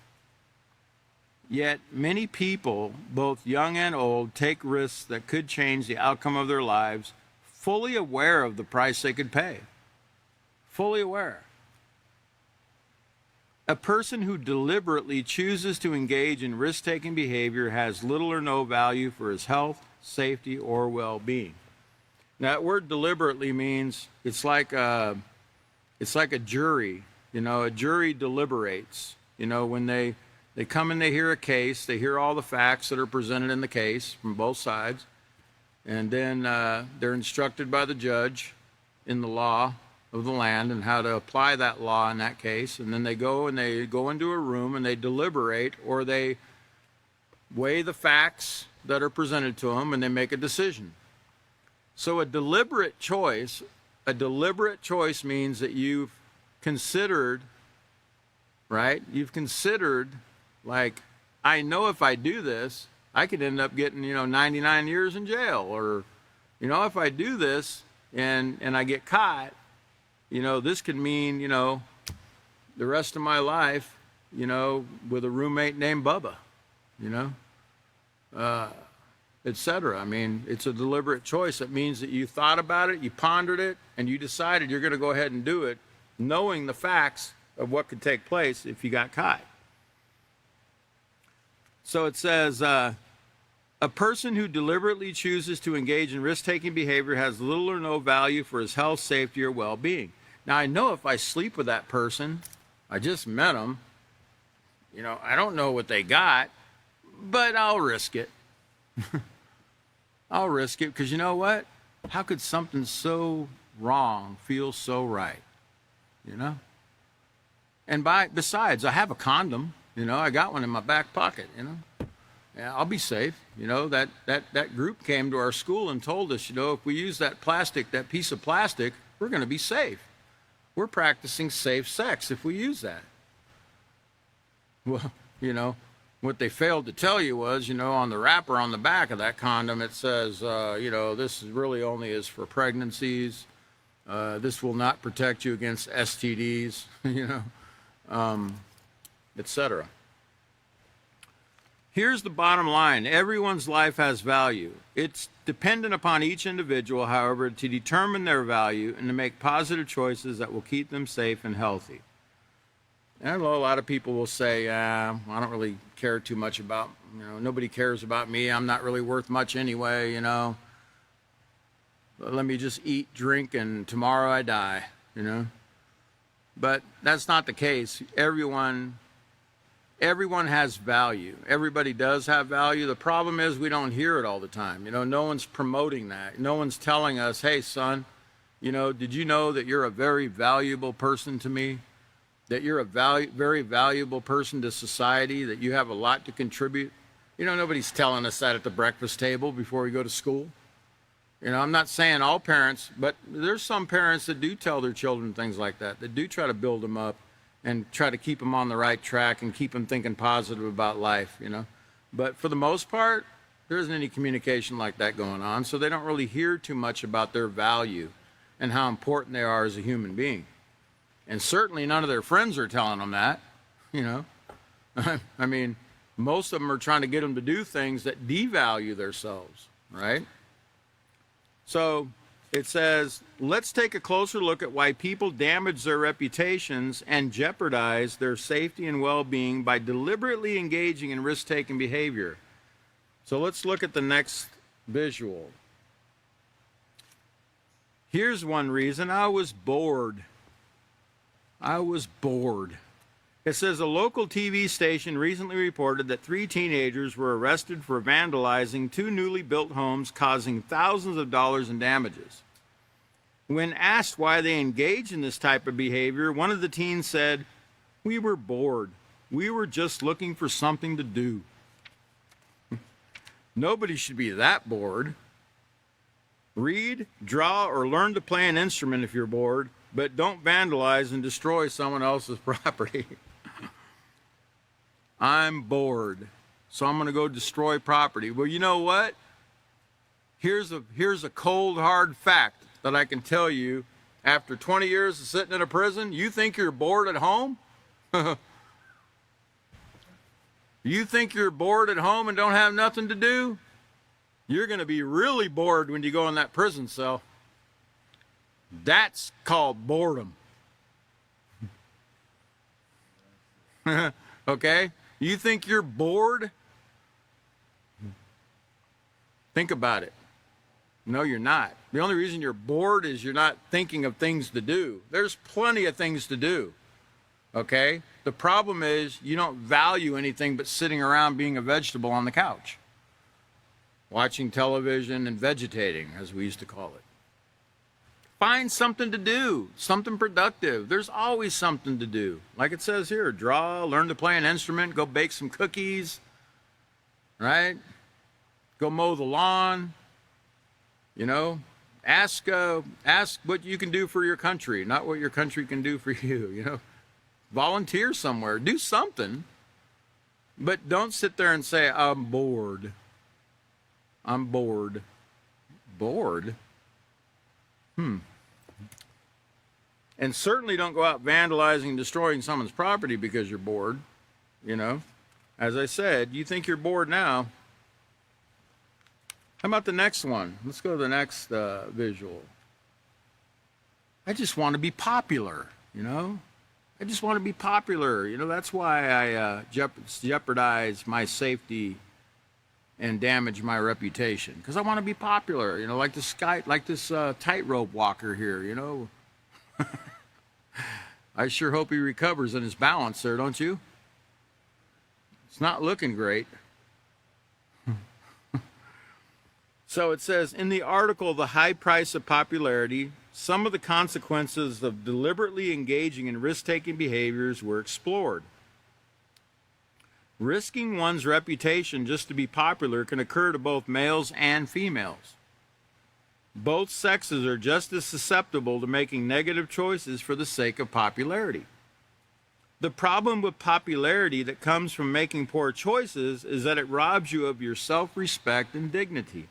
Yet many people, both young and old, take risks that could change the outcome of their lives, fully aware of the price they could pay. Fully aware. A person who deliberately chooses to engage in risk-taking behavior has little or no value for his health, safety, or well-being. Now, that word deliberately means it's like a jury. You know, a jury deliberates. You know, when they come and they hear a case, they hear all the facts that are presented in the case from both sides, and then they're instructed by the judge in the law of the land and how to apply that law in that case, and then they go into a room and they deliberate, or they weigh the facts that are presented to them, and they make a decision. So a deliberate choice means that you've considered, right? You've considered, like, I know if I do this, I could end up getting, 99 years in jail. Or, if I do this and I get caught, this could mean, the rest of my life, with a roommate named Bubba, etc. I mean, it's a deliberate choice. It means that you thought about it, you pondered it, and you decided you're going to go ahead and do it, knowing the facts of what could take place if you got caught. So it says, A person who deliberately chooses to engage in risk-taking behavior has little or no value for his health, safety, or well-being. Now, I know if I sleep with that person, I just met them, I don't know what they got, but I'll risk it. I'll risk it because you know what? How could something so wrong feel so right? And besides, I have a condom. I got one in my back pocket. Yeah, I'll be safe. That group came to our school and told us, if we use that piece of plastic, we're going to be safe. We're practicing safe sex if we use that. Well, what they failed to tell you was, on the wrapper on the back of that condom, it says, this really only is for pregnancies. This will not protect you against STDs, etc. Here's the bottom line. Everyone's life has value. It's dependent upon each individual, however, to determine their value and to make positive choices that will keep them safe and healthy. And I know a lot of people will say, I don't really care too much about, nobody cares about me. I'm not really worth much anyway, Let me just eat, drink, and tomorrow I die, But that's not the case. Everyone has value. Everybody does have value. The problem is we don't hear it all the time. No one's promoting that. No one's telling us, hey, son, did you know that you're a very valuable person to me? That you're a very valuable person to society, that you have a lot to contribute? Nobody's telling us that at the breakfast table before we go to school. I'm not saying all parents, but there's some parents that do tell their children things like that do try to build them up and try to keep them on the right track and keep them thinking positive about life, But for the most part, there isn't any communication like that going on, so they don't really hear too much about their value and how important they are as a human being. And certainly none of their friends are telling them that, I mean, most of them are trying to get them to do things that devalue themselves, right? So it says, let's take a closer look at why people damage their reputations and jeopardize their safety and well-being by deliberately engaging in risk-taking behavior. So let's look at the next visual. Here's one reason. I was bored. It says a local TV station recently reported that 3 teenagers were arrested for vandalizing 2 newly built homes, causing thousands of dollars in damages. When asked why they engaged in this type of behavior, one of the teens said, "We were bored. We were just looking for something to do." Nobody should be that bored. Read, draw, or learn to play an instrument if you're bored, but don't vandalize and destroy someone else's property. I'm bored, so I'm going to go destroy property. Well, you know what? Here's a cold, hard fact that I can tell you. After 20 years of sitting in a prison, you think you're bored at home? You think you're bored at home and don't have nothing to do? You're going to be really bored when you go in that prison cell. That's called boredom. Okay? You think you're bored? Think about it. No, you're not. The only reason you're bored is you're not thinking of things to do. There's plenty of things to do. Okay? The problem is you don't value anything but sitting around being a vegetable on the couch, watching television and vegetating, as we used to call it. Find something to do, something productive. There's always something to do. Like it says here, draw, learn to play an instrument, go bake some cookies, right? Go mow the lawn, Ask what you can do for your country, not what your country can do for you, Volunteer somewhere, do something, but don't sit there and say, I'm bored. I'm bored. Bored? And certainly don't go out vandalizing and destroying someone's property because you're bored, As I said, you think you're bored now. How about the next one? Let's go to the next visual. I just want to be popular, I just want to be popular. That's why I jeopardize my safety and damage my reputation because I want to be popular, like this guy, like this tightrope walker here. I sure hope he recovers in his balance there, don't you? It's not looking great. So it says in the article, The High Price of Popularity, some of the consequences of deliberately engaging in risk-taking behaviors were explored. Risking one's reputation just to be popular can occur to both males and females. Both sexes are just as susceptible to making negative choices for the sake of popularity. The problem with popularity that comes from making poor choices is that it robs you of your self-respect and dignity.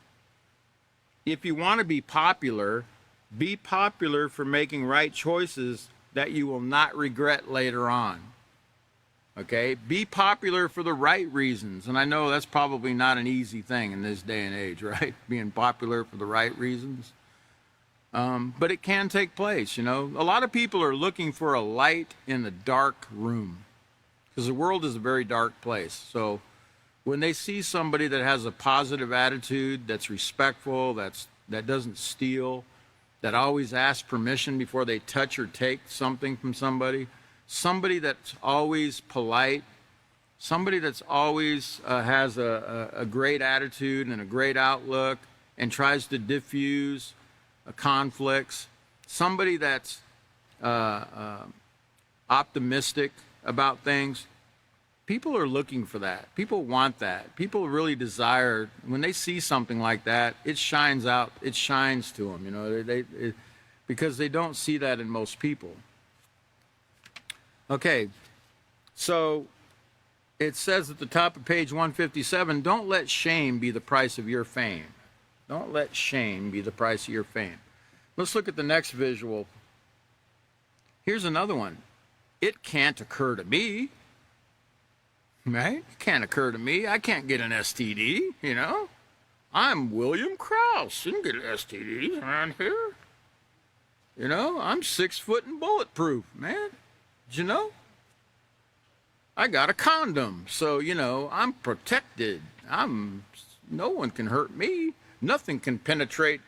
If you want to be popular for making right choices that you will not regret later on. Okay? Be popular for the right reasons. And I know that's probably not an easy thing in this day and age, right? Being popular for the right reasons. But it can take place, A lot of people are looking for a light in the dark room because the world is a very dark place. So when they see somebody that has a positive attitude, that's respectful, that doesn't steal, that always asks permission before they touch or take something from somebody that's always polite, somebody that's always has a great attitude and a great outlook and tries to diffuse conflicts, somebody that's optimistic about things. People are looking for that. People want that. People really desire, when they see something like that, it shines out. It shines to them, because they don't see that in most people. Okay, so it says at the top of page 157, don't let shame be the price of your fame. Don't let shame be the price of your fame. Let's look at the next visual. Here's another one. It can't occur to me. Right? It can't occur to me. I can't get an STD, I'm William Krause. You can get STDs around here. I'm 6 foot and bulletproof, man. Did you know? I got a condom, so, I'm protected. No one can hurt me. Nothing can penetrate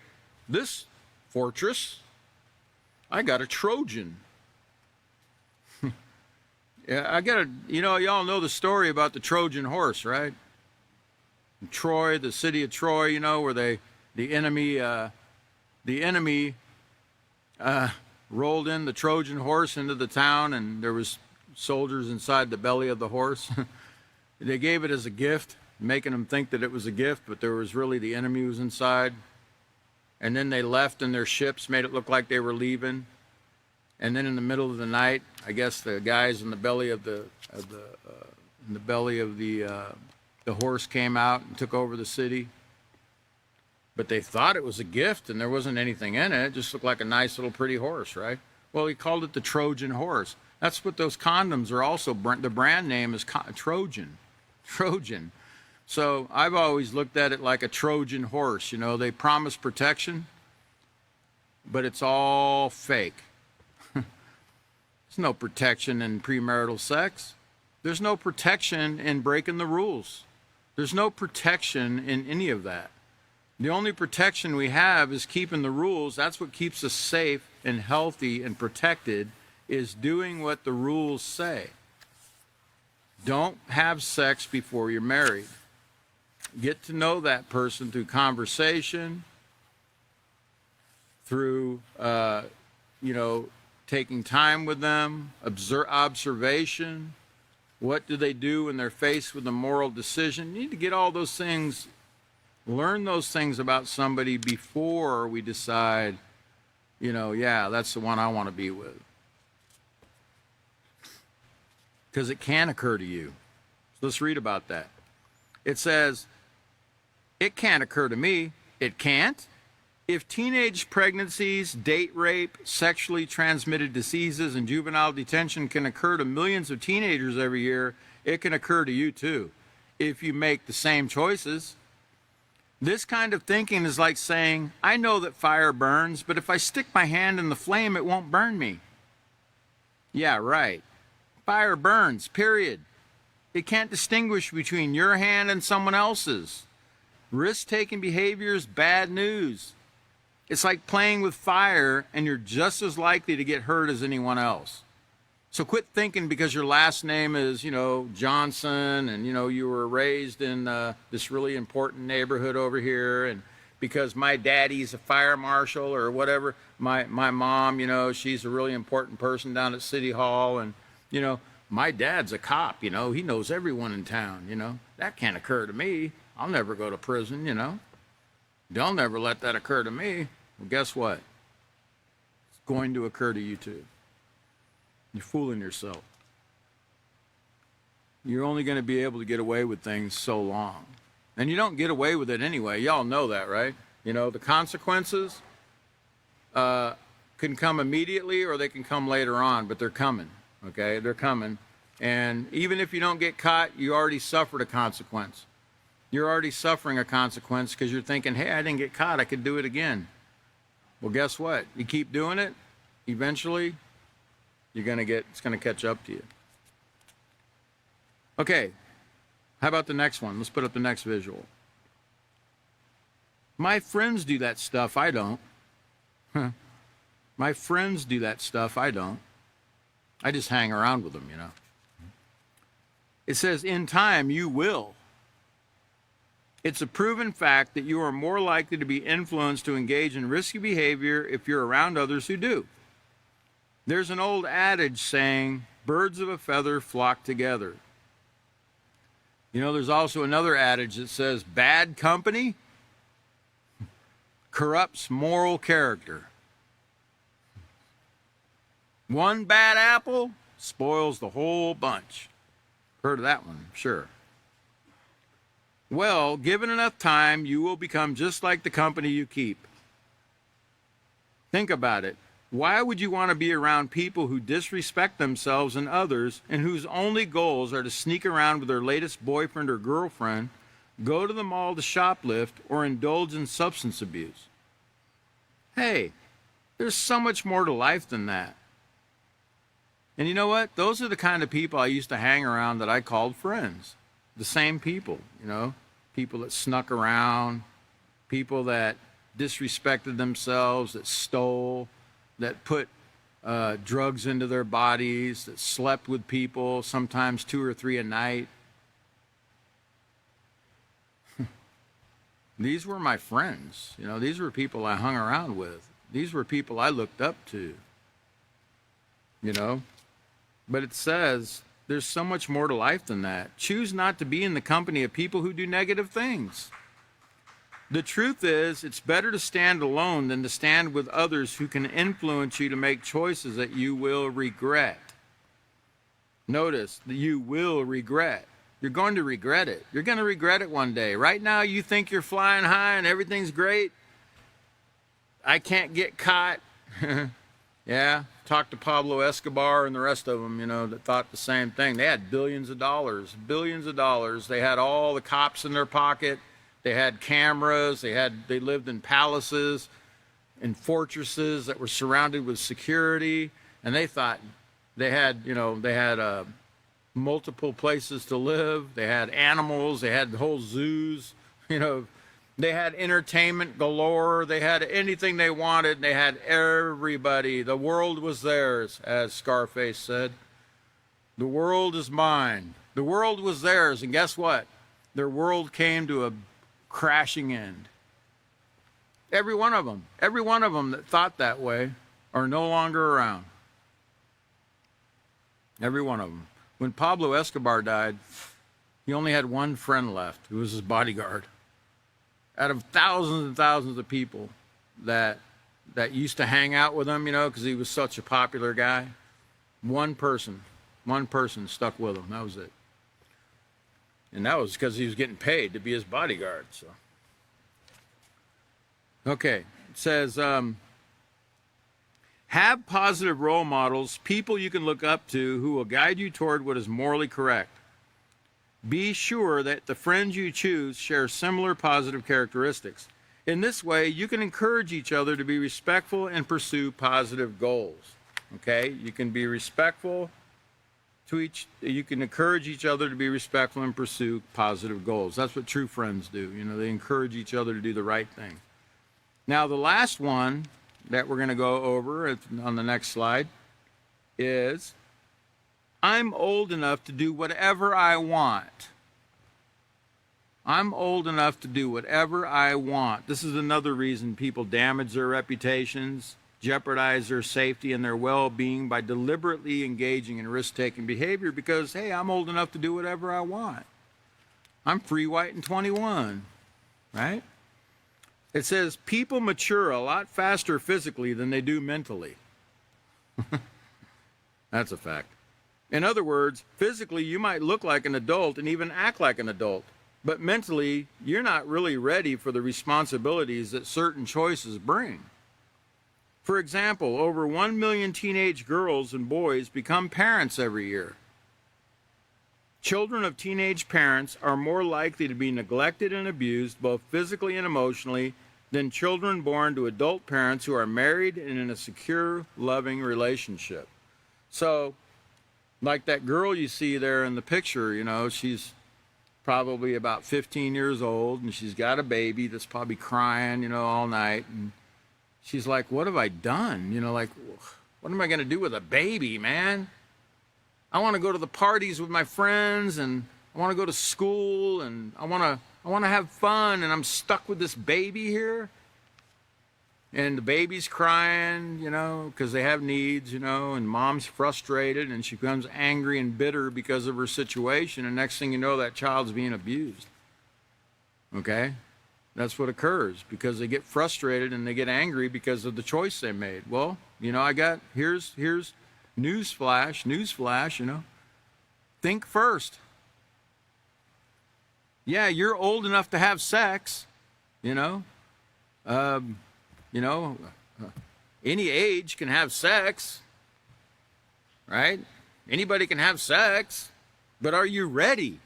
this fortress. I got a Trojan. Yeah, y'all know the story about the Trojan horse, right? In Troy, the city of Troy, where the enemy rolled in the Trojan horse into the town, and there was soldiers inside the belly of the horse. They gave it as a gift, making them think that it was a gift, but there was really the enemy was inside. And then they left in their ships, made it look like they were leaving. And then in the middle of the night, I guess the guys in the belly of the horse came out and took over the city. But they thought it was a gift, and there wasn't anything in it. It just looked like a nice little pretty horse, right? Well, he called it the Trojan horse. That's what those condoms are also. The brand name is Trojan. Trojan. So I've always looked at it like a Trojan horse. They promise protection, but it's all fake. There's no protection in premarital sex. There's no protection in breaking the rules. There's no protection in any of that. The only protection we have is keeping the rules. That's what keeps us safe and healthy and protected, is doing what the rules say. Don't have sex before you're married. Get to know that person through conversation, through, taking time with them, observation. What do they do when they're faced with a moral decision? You need to get all those things, learn those things about somebody before we decide, that's the one I want to be with. Because it can occur to you. So let's read about that. It says, it can't occur to me. It can't? If teenage pregnancies, date rape, sexually transmitted diseases, and juvenile detention can occur to millions of teenagers every year, it can occur to you too, if you make the same choices. This kind of thinking is like saying, I know that fire burns, but if I stick my hand in the flame, it won't burn me. Yeah, right. Fire burns, period. It can't distinguish between your hand and someone else's. Risk-taking behavior is bad news. It's like playing with fire, and you're just as likely to get hurt as anyone else. So quit thinking because your last name is, Johnson, and, you were raised in this really important neighborhood over here, and because my daddy's a fire marshal or whatever, my mom, she's a really important person down at City Hall, and, my dad's a cop, he knows everyone in town, that can't occur to me. I'll never go to prison, They'll never let that occur to me. Well, guess what? It's going to occur to you too. You're fooling yourself. You're only going to be able to get away with things so long. And you don't get away with it anyway. Y'all know that, right? The consequences can come immediately or they can come later on, but they're coming, okay? They're coming. And even if you don't get caught, you already suffered a consequence. You're already suffering a consequence because you're thinking, hey, I didn't get caught. I could do it again. Well, guess what? You keep doing it, eventually, it's going to catch up to you. Okay, how about the next one? Let's put up the next visual. My friends do that stuff, I don't. My friends do that stuff, I don't. I just hang around with them, It says, in time, you will. It's a proven fact that you are more likely to be influenced to engage in risky behavior if you're around others who do. There's an old adage saying, birds of a feather flock together. There's also another adage that says, bad company corrupts moral character. One bad apple spoils the whole bunch. Heard of that one, sure. Well, given enough time, you will become just like the company you keep. Think about it. Why would you want to be around people who disrespect themselves and others and whose only goals are to sneak around with their latest boyfriend or girlfriend, go to the mall to shoplift, or indulge in substance abuse? Hey, there's so much more to life than that. And you know what? Those are the kind of people I used to hang around that I called friends. The same people, people that snuck around, people that disrespected themselves, that stole, that put drugs into their bodies, that slept with people, sometimes 2 or 3 a night. These were my friends. These were people I hung around with. These were people I looked up to. But it says there's so much more to life than that. Choose not to be in the company of people who do negative things. The truth is, it's better to stand alone than to stand with others who can influence you to make choices that you will regret. Notice that you will regret. You're going to regret it. You're going to regret it one day. Right now, you think you're flying high and everything's great. I can't get caught. Yeah, talk to Pablo Escobar and the rest of them, that thought the same thing. They had billions of dollars. They had all the cops in their pocket. They had cameras. They lived in palaces and fortresses that were surrounded with security. And they thought they had multiple places to live. They had animals. They had whole zoos. They had entertainment galore. They had anything they wanted. They had everybody. The world was theirs, as Scarface said. The world is mine. The world was theirs, and guess what? Their world came to a crashing end. Every one of them that thought that way are no longer around. Every one of them. When Pablo Escobar died, he only had one friend left, who was his bodyguard. Out of thousands and thousands of people that used to hang out with him, because he was such a popular guy, one person stuck with him. That was it. And that was because he was getting paid to be his bodyguard. So, okay, it says, have positive role models, people you can look up to who will guide you toward what is morally correct. Be sure that the friends you choose share similar positive characteristics. In this way, you can encourage each other to be respectful and pursue positive goals. Okay? You can be respectful You can encourage each other to be respectful and pursue positive goals. That's what true friends do. You know, they encourage each other to do the right thing. Now, the last one that we're going to go over on the next slide is, I'm old enough to do whatever I want. I'm old enough to do whatever I want. This is another reason people damage their reputations, jeopardize their safety and their well-being by deliberately engaging in risk-taking behavior because, hey, I'm old enough to do whatever I want. I'm free, white, and 21, right? It says people mature a lot faster physically than they do mentally. That's a fact. In other words, physically you might look like an adult and even act like an adult, but mentally you're not really ready for the responsibilities that certain choices bring. For example, over 1 million teenage girls and boys become parents every year. Children of teenage parents are more likely to be neglected and abused, both physically and emotionally, than children born to adult parents who are married and in a secure, loving relationship. So, like that girl you see there in the picture, you know, she's probably about 15 years old, and she's got a baby that's probably crying, you know, all night, and she's like, what have I done? You know, like, what am I going to do with a baby, man? I want to go to the parties with my friends, and I want to go to school, and I want to have fun, and I'm stuck with this baby here. And the baby's crying, you know, because they have needs, you know, and mom's frustrated, and she becomes angry and bitter because of her situation, and next thing you know, that child's being abused. Okay? That's what occurs, because they get frustrated and they get angry because of the choice they made. Well, you know, here's newsflash, you know. Think first. Yeah, you're old enough to have sex, you know. Any age can have sex, right? Anybody can have sex, but are you ready?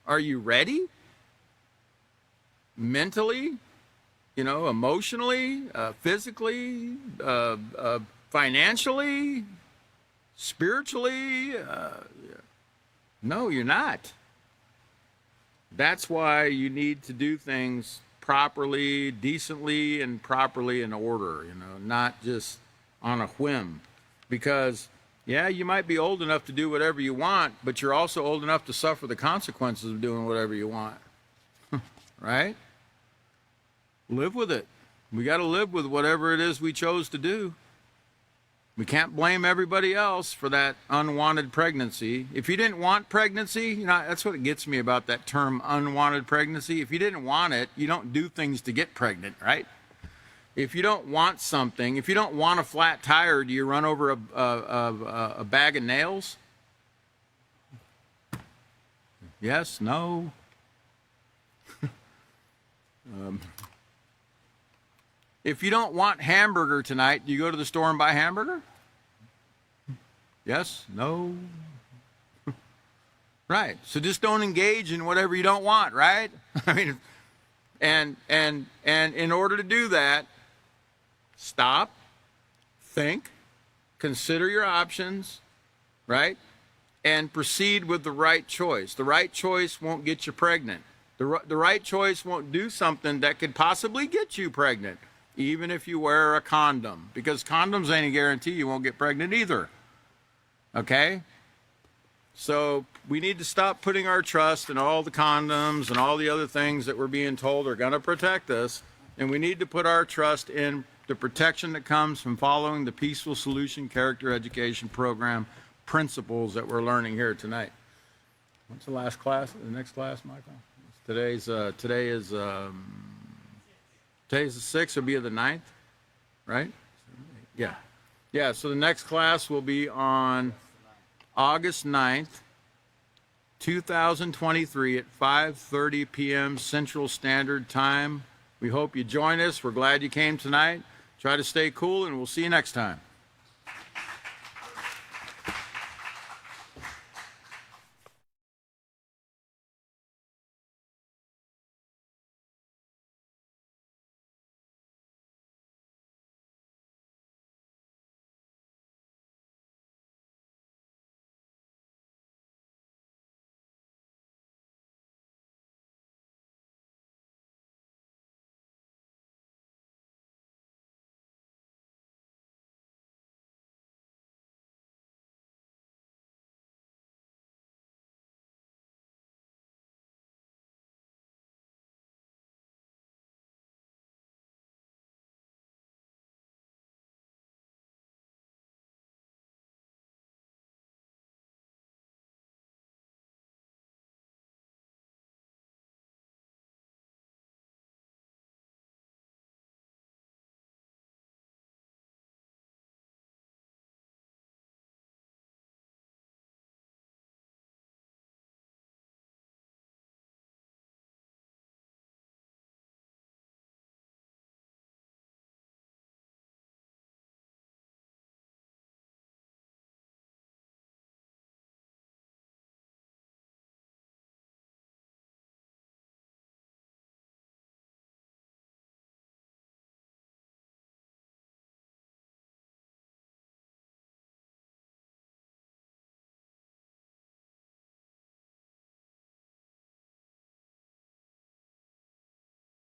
Are you ready? Mentally, you know, emotionally, physically, financially, spiritually? No, you're not. That's why you need to do things properly, decently, and properly in order, you know, not just on a whim. Because, yeah, you might be old enough to do whatever you want, but you're also old enough to suffer the consequences of doing whatever you want. Right? Live with it. We got to live with whatever it is we chose to do. We can't blame everybody else for that unwanted pregnancy. If you didn't want pregnancy, you know, that's what gets me about that term unwanted pregnancy. If you didn't want it, you don't do things to get pregnant, right? If you don't want something, if you don't want a flat tire, do you run over a bag of nails? Yes, no. If you don't want hamburger tonight, do you go to the store and buy hamburger? Yes? No? Right. So just don't engage in whatever you don't want, right? I mean, and in order to do that, stop, think, consider your options, right? And proceed with the right choice. The right choice won't get you pregnant. The right choice won't do something that could possibly get you pregnant, even if you wear a condom, because condoms ain't a guarantee you won't get pregnant either. Okay? So we need to stop putting our trust in all the condoms and all the other things that we're being told are going to protect us, and we need to put our trust in the protection that comes from following the Peaceful Solution Character Education Program principles that we're learning here tonight. What's the last class? The next class, Michael? Today is the 6th, it'll be the 9th, right? Yeah, so the next class will be on August 9th, 2023 at 5:30 p.m. Central Standard Time. We hope you join us. We're glad you came tonight. Try to stay cool, and we'll see you next time.